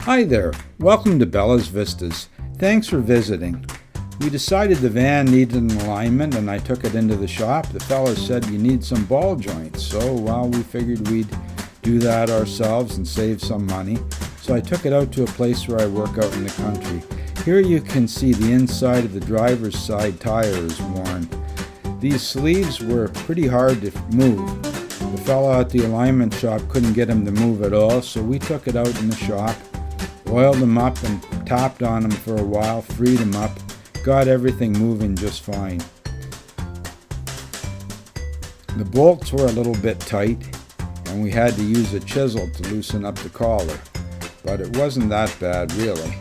Hi there, welcome to Bella's Vistas. Thanks for visiting. We decided the van needed an alignment and I took it into the shop. The fellow said you need some ball joints, so well, we figured we'd do that ourselves and save some money. So I took it out to a place where I work out in the country. Here you can see the inside of the driver's side tire is worn. These sleeves were pretty hard to move. The fellow at the alignment shop couldn't get them to move at all, so we took it out in the shop, oiled them up and tapped on them for a while, freed them up, got everything moving just fine. The bolts were a little bit tight and we had to use a chisel to loosen up the collar, but it wasn't that bad really.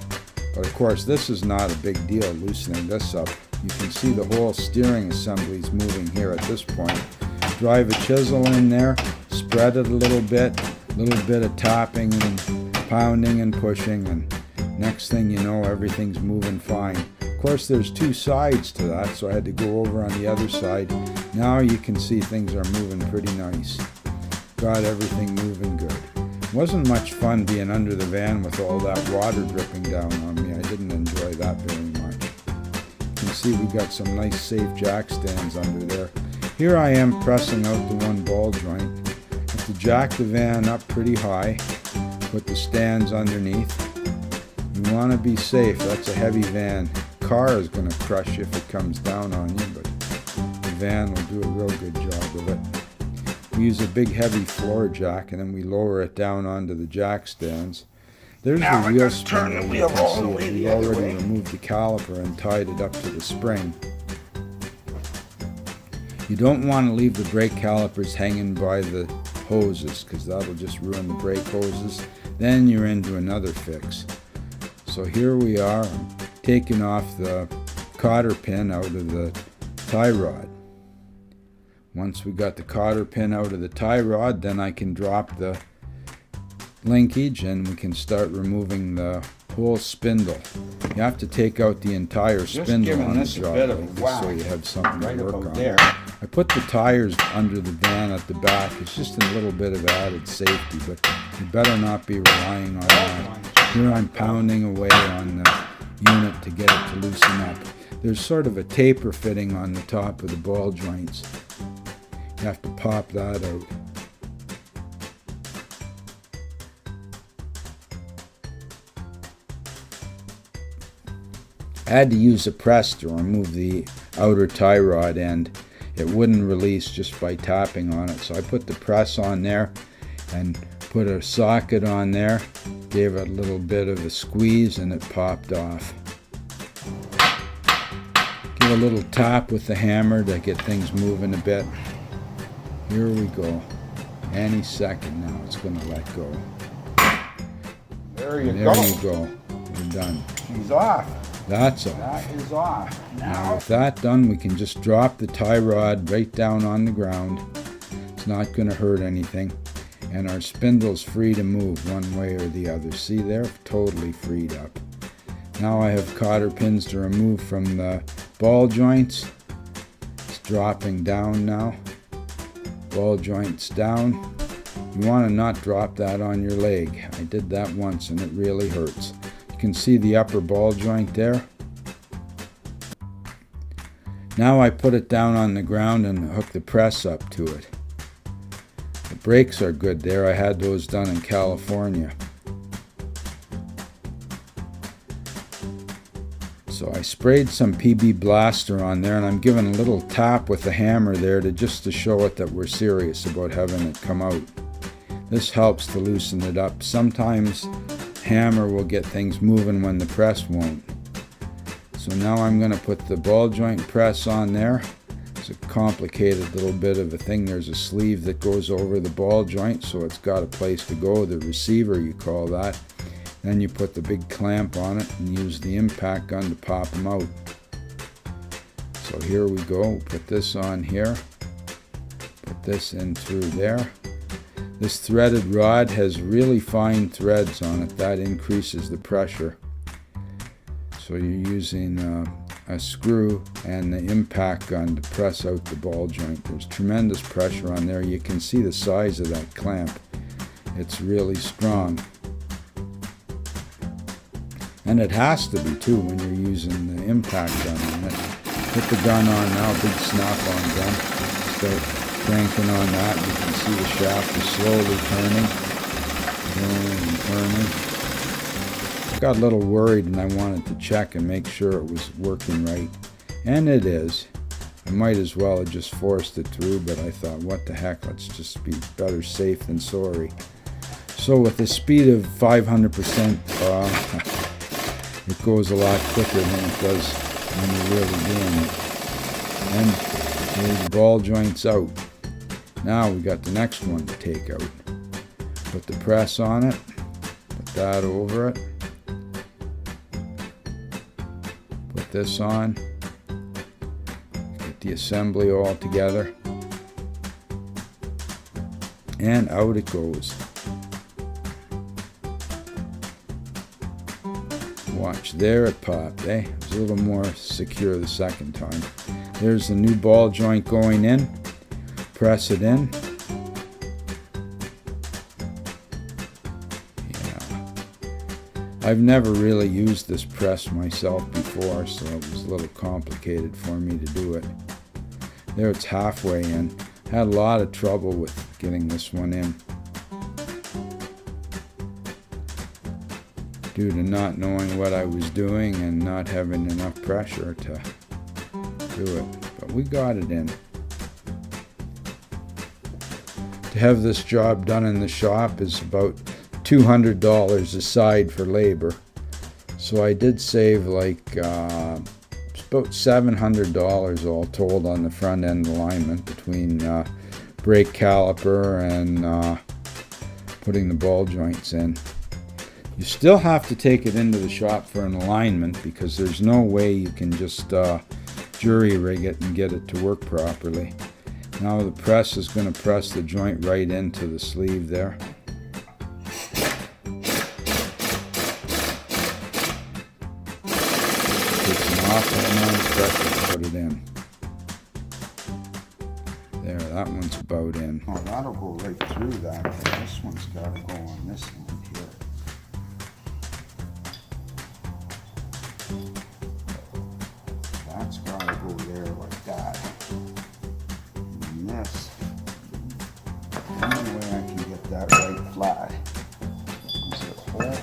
But of course this is not a big deal loosening this up. You can see the whole steering assembly is moving here at this point. Drive a chisel in there, spread it a little bit of tapping and pounding and pushing, and next thing you know everything's moving fine. Of course there's two sides to that, so I had to go over on the other side. Now you can see things are moving pretty nice. Got everything moving good. Wasn't much fun being under the van with all that water dripping down on me. I didn't enjoy that very much. You can see we got some nice safe jack stands under there. Here I am pressing out the one ball joint. I have to jack the van up pretty high, put the stands underneath. You want to be safe. That's a heavy van. Car is going to crush you if it comes down on you, but the van will do a real good job of it. We use a big heavy floor jack and then we lower it down onto the jack stands. There's the wheel spindle. You can see it. We've already removed the caliper and tied it up to the spring. You don't want to leave the brake calipers hanging by the hoses because that'll just ruin the brake hoses. Then you're into another fix. So here we are, I'm taking off the cotter pin out of the tie rod. Once we got the cotter pin out of the tie rod, then I can drop the linkage and we can start removing the whole spindle. You have to take out the entire spindle on the job like this so you have something to work on. There. I put the tires under the van at the back. It's just a little bit of added safety, but you better not be relying on that. Here I'm pounding away on the unit to get it to loosen up. There's sort of a taper fitting on the top of the ball joints. You have to pop that out. I had to use a press to remove the outer tie rod end. It wouldn't release just by tapping on it, so I put the press on there and put a socket on there, gave it a little bit of a squeeze and it popped off. Give a little tap with the hammer to get things moving a bit. Here we go. Any second now it's going to let go. There you go. We're done. She's off. That's off. That is off. Now with that done, we can just drop the tie rod right down on the ground. It's not going to hurt anything. And our spindle's free to move one way or the other. See, they're totally freed up. Now I have cotter pins to remove from the ball joints. It's dropping down now. Ball joints down. You want to not drop that on your leg. I did that once and it really hurts. You can see the upper ball joint there. Now I put it down on the ground and hook the press up to it. The brakes are good there. I had those done in California. So I sprayed some PB Blaster on there and I'm giving a little tap with the hammer there just to show it that we're serious about having it come out. This helps to loosen it up. Sometimes hammer will get things moving when the press won't. So now I'm going to put the ball joint press on there. It's a complicated little bit of a thing. There's a sleeve that goes over the ball joint so it's got a place to go. The receiver you call that. Then you put the big clamp on it and use the impact gun to pop them out. So here we go. Put this on here. Put this in through there. This threaded rod has really fine threads on it. That increases the pressure. So you're using a screw and the impact gun to press out the ball joint. There's tremendous pressure on there. You can see the size of that clamp. It's really strong. And it has to be too when you're using the impact gun on it. Put the gun on now, big snap-on gun. Start cranking on that. You can see the shaft is slowly turning. Turning. Got a little worried and I wanted to check and make sure it was working right. And it is. I might as well have just forced it through, but I thought, what the heck, let's just be better safe than sorry. So with the speed of 500%, it goes a lot quicker than it does when you're really doing it. And there's the ball joints out. Now we got the next one to take out. Put the press on it, put that over it, put this on, get the assembly all together, and out it goes. Watch, there it popped, eh? It was a little more secure the second time. There's the new ball joint going in. Press it in. I've never really used this press myself before, so it was a little complicated for me to do it. There it's halfway in. Had a lot of trouble with getting this one in, due to not knowing what I was doing and not having enough pressure to do it. But we got it in. To have this job done in the shop is about $200 aside for labor. So I did save like about $700 all told on the front end alignment between brake caliper and putting the ball joints in. You still have to take it into the shop for an alignment because there's no way you can just jury rig it and get it to work properly. Now the press is going to press the joint right into the sleeve there. Off and on the pressure to put it in. There, that one's about in. Oh, that'll go right through that. This one's got to go on this end here. That's got to go there like that. And this, the only way I can get that right flat is to hold it.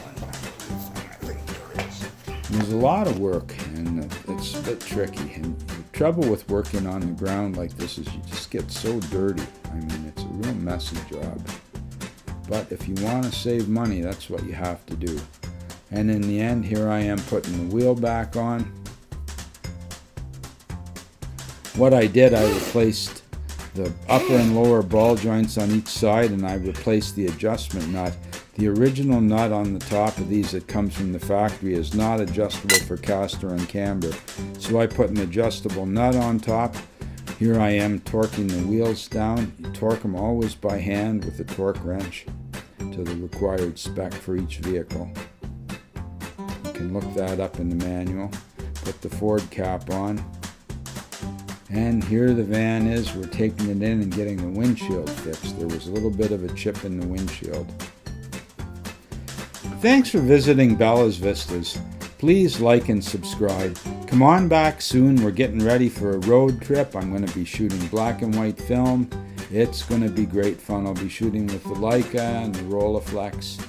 There's a lot of work and it's a bit tricky, and the trouble with working on the ground like this is you just get so dirty. I mean, it's a real messy job, but if you want to save money, that's what you have to do. And in the end, here I am putting the wheel back on. What I did, I replaced the upper and lower ball joints on each side, and I replaced the adjustment nut. The original nut on the top of these that comes from the factory is not adjustable for caster and camber. So I put an adjustable nut on top. Here I am torquing the wheels down. You torque them always by hand with a torque wrench to the required spec for each vehicle. You can look that up in the manual. Put the Ford cap on. And here the van is. We're taking it in and getting the windshield fixed. There was a little bit of a chip in the windshield. Thanks for visiting Bella's Vistas. Please like and subscribe. Come on back soon. We're getting ready for a road trip. I'm going to be shooting black and white film. It's going to be great fun. I'll be shooting with the Leica and the Rolleiflex.